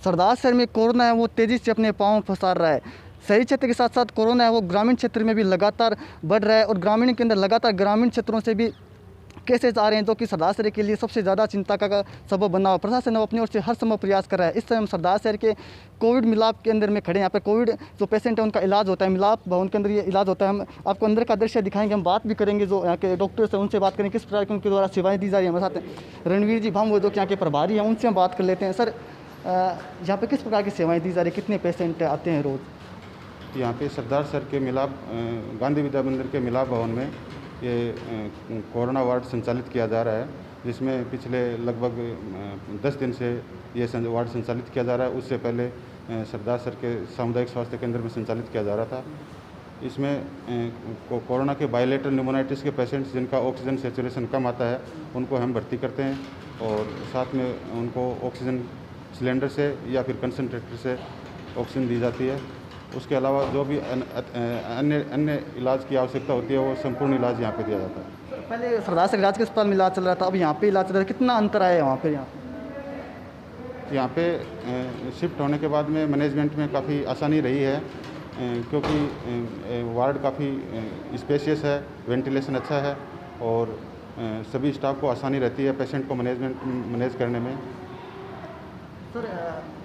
सरदार शहर में कोरोना है वो तेज़ी से अपने पाँव पसार रहा है। शहरी क्षेत्र के साथ साथ कोरोना है वो ग्रामीण क्षेत्र में भी लगातार बढ़ रहा है और ग्रामीण के अंदर लगातार ग्रामीण क्षेत्रों से भी केसेस आ रहे हैं, जो कि सरदार शहर के लिए सबसे ज़्यादा चिंता का सबब बना हुआ। प्रशासन अपनी ओर से हर संभव प्रयास कर रहा है। इस समय हम सरदार शहर के कोविड मिलाप के अंदर में खड़े हैं। यहाँ पे कोविड जो पेशेंट है उनका इलाज होता है, मिलाप भवन के अंदर ये इलाज होता है। हम आपको अंदर का दृश्य दिखाएंगे, हम बात भी करेंगे जो यहाँ के डॉक्टर्स हैं उनसे बात करेंगे किस प्रकार की उनके द्वारा सेवाएँ दी जा रही हैं। हमारे साथ रणवीर जी भाम वो जो कि यहाँ के प्रभारी हैं, उनसे हम बात कर लेते हैं। सर, यहाँ पे किस प्रकार की सेवाएँ दी जा रही है, कितने पेशेंट आते हैं रोज़? यहाँ पे सरदार सर के मिलाप गांधी विद्या मंदिर के मिलाप भवन में ये कोरोना वार्ड संचालित किया जा रहा है, जिसमें पिछले लगभग 10 दिन से ये वार्ड संचालित किया जा रहा है। उससे पहले सरदार सर के सामुदायिक स्वास्थ्य केंद्र में संचालित किया जा रहा था। इसमें कोरोना के बायोलेटरल न्यूमोनाइटिस के पेशेंट्स जिनका ऑक्सीजन सेचुरेशन कम आता है उनको हम भर्ती करते हैं और साथ में उनको ऑक्सीजन सिलेंडर से या फिर कंसनट्रेटर से ऑक्सीजन दी जाती है। उसके अलावा जो भी अन्य इलाज की आवश्यकता होती है वो संपूर्ण इलाज यहाँ पे दिया जाता है। पहले सरदार शहर इलाज के अस्पताल में इलाज चल रहा था, अब यहाँ पे इलाज चल रहा है, कितना अंतर आया है वहाँ पे? यहाँ पे शिफ्ट होने के बाद में मैनेजमेंट में काफ़ी आसानी रही है, क्योंकि वार्ड काफ़ी स्पेशियस है, वेंटिलेशन अच्छा है और सभी स्टाफ को आसानी रहती है पेशेंट को मैनेज करने में। सर,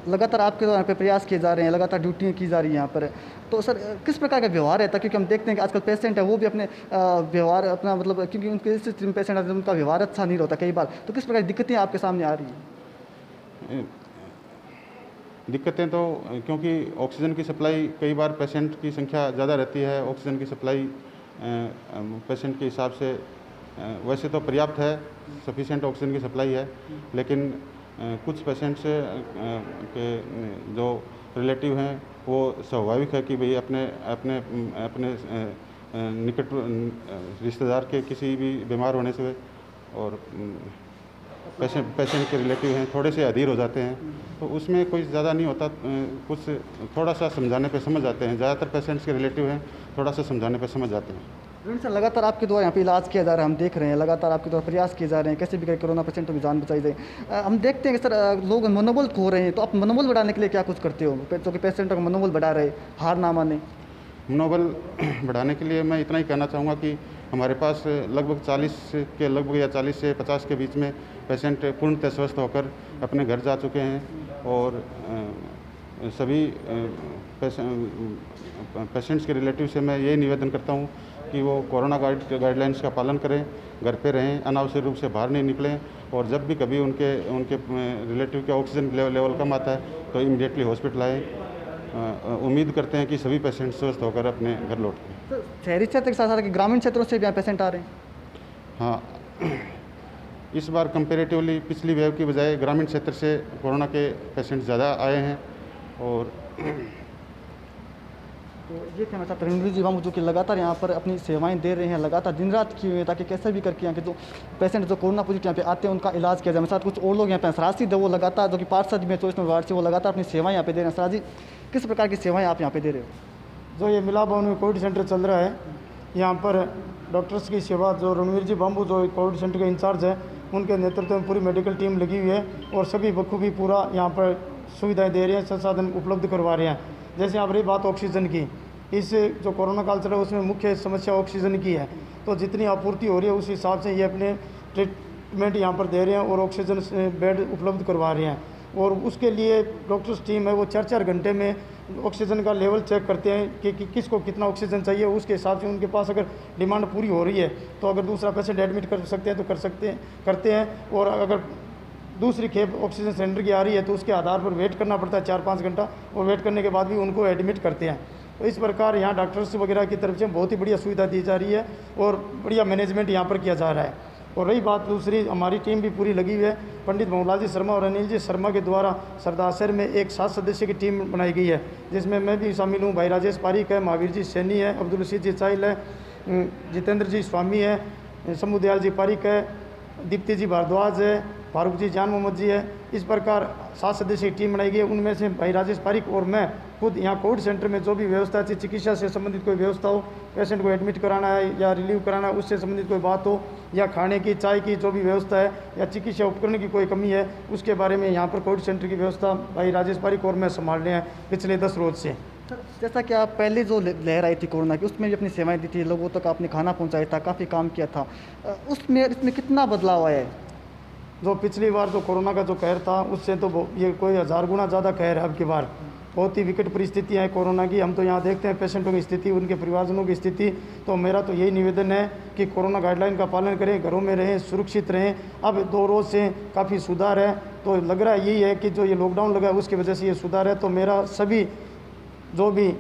लगातार आपके द्वारा पे प्रयास किए जा रहे हैं, लगातार ड्यूटियाँ की जा रही हैं यहाँ पर, तो सर किस प्रकार का व्यवहार रहता है? क्योंकि हम देखते हैं कि आजकल पेशेंट है वो भी अपने व्यवहार अपना मतलब क्योंकि उनके जिन पेशेंट आते हैं उनका व्यवहार अच्छा नहीं होता कई बार, तो किस प्रकार की दिक्कतें आपके सामने आ रही हैं? दिक्कतें तो क्योंकि ऑक्सीजन की सप्लाई कई बार पेशेंट की संख्या ज़्यादा रहती है, ऑक्सीजन की सप्लाई पेशेंट के हिसाब से वैसे तो पर्याप्त है, सफिशिएंट ऑक्सीजन की सप्लाई है, लेकिन कुछ पेशेंट्स के जो रिलेटिव हैं वो स्वाभाविक है कि भाई अपने अपने अपने निकट रिश्तेदार के किसी भी बीमार होने से और पेशेंट के रिलेटिव हैं थोड़े से अधीर हो जाते हैं, तो उसमें कोई ज़्यादा नहीं होता, कुछ थोड़ा सा समझाने पे समझ जाते हैं। ज़्यादातर पेशेंट्स के रिलेटिव हैं, थोड़ा सा समझाने पे समझ जाते हैं। सर, लगातार आपके द्वारा यहाँ पे इलाज किया जा रहा है, हम देख रहे हैं लगातार आपके द्वारा प्रयास किए जा रहे हैं कैसे भी करके कोरोना पेशेंटों की जान बचाई जाए। हम देखते हैं कि सर लोग मनोबल खो रहे हैं, तो आप मनोबल बढ़ाने के लिए क्या कुछ करते हो तो कि पेशेंटों का मनोबल बढ़ा रहे, हार ना माने? मनोबल बढ़ाने के लिए मैं इतना ही कहना चाहूँगा कि हमारे पास लगभग 40 के लगभग या 40 से 50 के बीच में पेशेंट पूर्णतः स्वस्थ होकर अपने घर जा चुके हैं और सभी पेशेंट्स के रिलेटिव से मैं यही निवेदन करता हूँ कि वो कोरोना गाइडलाइंस का पालन करें, घर पे रहें, अनावश्यक रूप से बाहर नहीं निकलें और जब भी कभी उनके रिलेटिव के ऑक्सीजन लेवल कम आता है तो इमीडिएटली हॉस्पिटल आए। उम्मीद करते हैं कि सभी पेशेंट स्वस्थ होकर अपने घर लौटें। तो शहरी क्षेत्र के साथ साथ ग्रामीण क्षेत्रों से भी यहाँ पेशेंट आ रहे हैं? हाँ, इस बार कंपेरेटिवली पिछली वेव की बजाय ग्रामीण क्षेत्र से कोरोना के पेशेंट ज़्यादा आए हैं और तो ये कहना चाहते हैं रणवीर जी हम जो कि लगातार यहाँ पर अपनी सेवाएं दे रहे हैं, लगातार दिन रात किए हुए हैं ताकि कैसे भी करके यहाँ के जो पेशेंट जो कोरोना पॉजिटिव यहाँ पे आते हैं उनका इलाज किया जाए। मेरे साथ कुछ और लोग यहाँ पे सराजी दे वो लगातार जो कि पार्षद में 24 नंबर वार्ड से वो लगातार अपनी सेवाएं यहाँ पे दे रहे हैं। सराजी, किस प्रकार की सेवाएँ आप यहाँ पे दे रहे हो? जो ये मिलाप भवन में कोविड सेंटर चल रहा है, यहाँ पर डॉक्टर्स की सेवा जो रणवीर जी बाम्बू जो कोविड सेंटर के इंचार्ज है उनके नेतृत्व में पूरी मेडिकल टीम लगी हुई है और सभी बखूबी पूरा यहाँ पर सुविधाएं दे रहे हैं, संसाधन उपलब्ध करवा रहे हैं। जैसे यहाँ पर रही बात ऑक्सीजन की, इस जो कोरोना काल चल रहा है उसमें मुख्य समस्या ऑक्सीजन की है, तो जितनी आपूर्ति हो रही है उस हिसाब से ये अपने ट्रीटमेंट यहाँ पर दे रहे हैं और ऑक्सीजन बेड उपलब्ध करवा रहे हैं। और उसके लिए डॉक्टर्स टीम है वो 4-4 घंटे में ऑक्सीजन का लेवल चेक करते हैं कि किसको कितना ऑक्सीजन चाहिए, उसके हिसाब से उनके पास अगर डिमांड पूरी हो रही है तो अगर दूसरा पेशेंट एडमिट कर सकते हैं तो करते हैं और अगर दूसरी खेप ऑक्सीजन सिलेंडर की आ रही है तो उसके आधार पर वेट करना पड़ता है 4-5 घंटा और वेट करने के बाद भी उनको एडमिट करते हैं। तो इस प्रकार यहाँ डॉक्टर्स वगैरह की तरफ से बहुत ही बढ़िया सुविधा दी जा रही है और बढ़िया मैनेजमेंट यहाँ पर किया जा रहा है। और रही बात दूसरी, हमारी टीम भी पूरी लगी हुई है। पंडित भंवरलाल जी शर्मा और अनिल जी शर्मा के द्वारा सरदार शहर में एक 7 सदस्य की टीम बनाई गई है, जिसमें मैं भी शामिल हूँ। भाई राजेश पारिक है, महावीर जी सैनी है, अब्दुल रशीद जी चाइल है, जितेंद्र जी स्वामी है, शंभू दयाल जी पारिक है, दीप्ति जी भारद्वाज है, फारूक जी जान मोहम्मद जी है इस प्रकार 7 सदस्यीय टीम बनाई गई है। उनमें से भाई राजेश पारिक और मैं खुद यहाँ कोविड सेंटर में जो भी व्यवस्था थी, चिकित्सा से संबंधित कोई व्यवस्था हो, पेशेंट को एडमिट कराना है या रिलीव कराना है, उससे संबंधित कोई बात हो, या खाने की चाय की जो भी व्यवस्था है या चिकित्सा उपकरण की कोई कमी है, उसके बारे में यहाँ पर कोविड सेंटर की व्यवस्था भाई राजेश पारिक और मैं संभाल रहे हैं पिछले 10 रोज से। सर, जैसा कि आप पहले जो लहर आई थी कोरोना की, उसमें भी अपनी सेवाएं दी थी, लोगों तक आपने खाना पहुंचाया था, काफ़ी काम किया था, इसमें कितना बदलाव आया है? जो पिछली बार जो कोरोना का जो कहर था उससे तो ये कोई 1000 गुना ज़्यादा कहर है। अब की बार बहुत ही विकट परिस्थितियाँ हैं कोरोना की। हम तो यहाँ देखते हैं पेशेंटों की स्थिति, उनके परिवारजनों की स्थिति। तो मेरा तो यही निवेदन है कि कोरोना गाइडलाइन का पालन करें, घरों में रहें, सुरक्षित रहें। अब 2 रोज़ से काफ़ी सुधार है, तो लग रहा है यही है कि जो ये लॉकडाउन लगा है उसकी वजह से ये सुधार है। तो मेरा सभी जो भी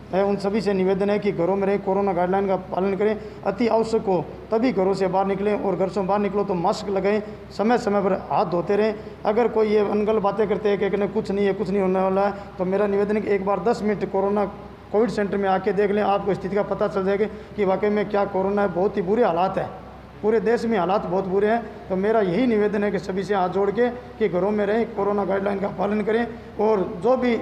है उन सभी से निवेदन है कि घरों में रहें, कोरोना गाइडलाइन का पालन करें, अति आवश्यक हो तभी घरों से बाहर निकलें, और घर से बाहर निकलो तो मास्क लगाएं, समय समय पर हाथ धोते रहें। अगर कोई ये अनगल बातें करते हैं कि कुछ नहीं है, कुछ नहीं होने वाला है, तो मेरा निवेदन है कि एक बार 10 मिनट कोविड सेंटर में आके देख लें, आपको स्थिति का पता चल जाएगा कि वाकई में क्या कोरोना है। बहुत ही बुरे हालात है, पूरे देश में हालात बहुत बुरे हैं। तो मेरा यही निवेदन है कि सभी से हाथ जोड़ के कि घरों में रहें, कोरोना गाइडलाइन का पालन करें, और जो भी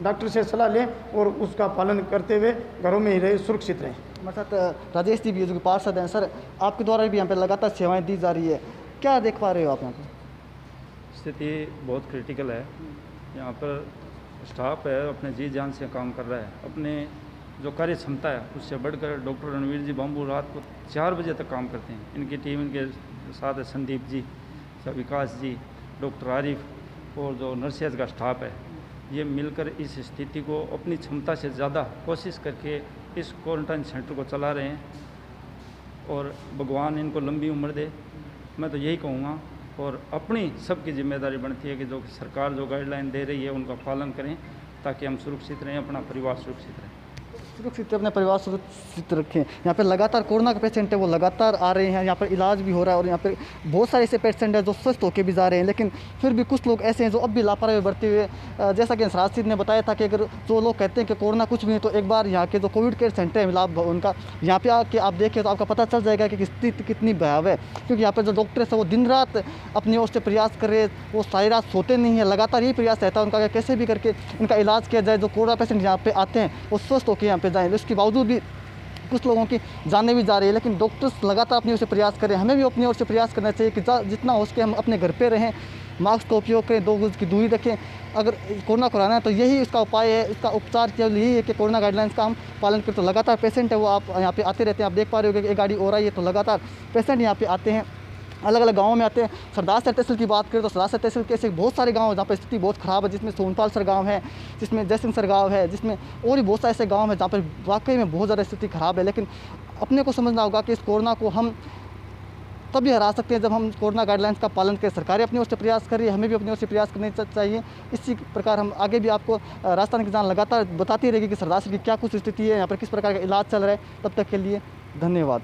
डॉक्टर से सलाह लें और उसका पालन करते हुए घरों में ही रहें, सुरक्षित रहें। हमारे साथ राजेश जी भी जो कि पार्षद हैं। सर, आपके द्वारा भी यहाँ पर लगातार सेवाएं दी जा रही है, क्या देख पा रहे हो आप यहाँ पर? स्थिति बहुत क्रिटिकल है। यहाँ पर स्टाफ है अपने जी जान से काम कर रहा है, अपने जो कार्य क्षमता है उससे बढ़कर। डॉक्टर रणवीर जी बाम्बू रात को 4 बजे तक काम करते हैं। इनकी टीम, इनके साथ है संदीप जी, विकास जी, डॉक्टर आरिफ और जो नर्सेज का स्टाफ है, ये मिलकर इस स्थिति को अपनी क्षमता से ज़्यादा कोशिश करके इस क्वारंटाइन सेंटर को चला रहे हैं, और भगवान इनको लंबी उम्र दे। मैं तो यही कहूँगा, और अपनी सबकी जिम्मेदारी बनती है कि जो सरकार जो गाइडलाइन दे रही है उनका पालन करें, ताकि हम सुरक्षित रहें, अपना परिवार सुरक्षित रहे। सुरक्षित अपने परिवार सुरक्षित रखें। यहाँ पे लगातार कोरोना के पेशेंट है वो लगातार आ रहे हैं, यहाँ पर इलाज भी हो रहा है, और यहाँ पे बहुत सारे ऐसे पेशेंट हैं जो स्वस्थ होकर भी जा रहे हैं, लेकिन फिर भी कुछ लोग ऐसे हैं जो अब भी लापरवाही बरते हुए, जैसा कि राशिद ने बताया था कि अगर जो लोग कहते हैं कि कोरोना कुछ भी नहीं, तो एक बार यहाँ के जो कोविड केयर सेंटर है मिलाप उनका, यहाँ पे आके आप देखें तो आपका पता चल जाएगा कि स्थिति कितनी भयावह है। क्योंकि यहाँ पर जो डॉक्टर है वो दिन रात अपनी ओर से प्रयास कर रहे हैं, वो सारी रात सोते नहीं है, लगातार यही प्रयास रहता है उनका कि कैसे भी करके इनका इलाज किया जाए, जो कोरोना पेशेंट यहाँ पे आते हैं वो स्वस्थ होकर यहाँ पे जाएँ। इसके बावजूद भी कुछ लोगों की जानें भी जा रही है, लेकिन डॉक्टर्स लगातार अपनी ओर से प्रयास करें। हमें भी अपनी ओर से प्रयास करना चाहिए कि जितना हो सके हम अपने घर पे रहें, मास्क का उपयोग करें, 2 गज की दूरी रखें। अगर कोरोना को हराना है तो यही इसका उपाय है, इसका उपचार केवल यही है कि कोरोना गाइडलाइंस का हम पालन करें। तो लगातार पेशेंट है वो आप यहाँ पे आते रहते हैं, आप देख पा रहे हो कि एक गाड़ी और आई है, तो लगातार पेशेंट यहाँ पे आते हैं, अलग अलग गाँवों में आते हैं। सरदार तहसील की बात करें तो सरदार तहसील के ऐसे बहुत सारे गाँव हैं जहाँ पर स्थिति बहुत ख़राब है, जिसमें सोनपाल सर गाँव है, जिसमें जयसिंह सर गाँव है, जिसमें और भी बहुत सारे ऐसे गाँव हैं जहाँ पर वाकई में बहुत ज़्यादा स्थिति ख़राब है। लेकिन अपने को समझना होगा कि इस कोरोना को हम तभी हरा सकते हैं जब हम कोरोना गाइडलाइंस का पालन करें। सरकारें अपनी ओर से प्रयास कर रही है, हमें भी अपनी ओर से प्रयास करने चाहिए। इसी प्रकार हम आगे भी आपको राजस्थान की जान लगातार बताती रहेगी कि सरदार की क्या कुछ स्थिति है, यहाँ पर किस प्रकार का इलाज चल रहा है। तब तक के लिए धन्यवाद।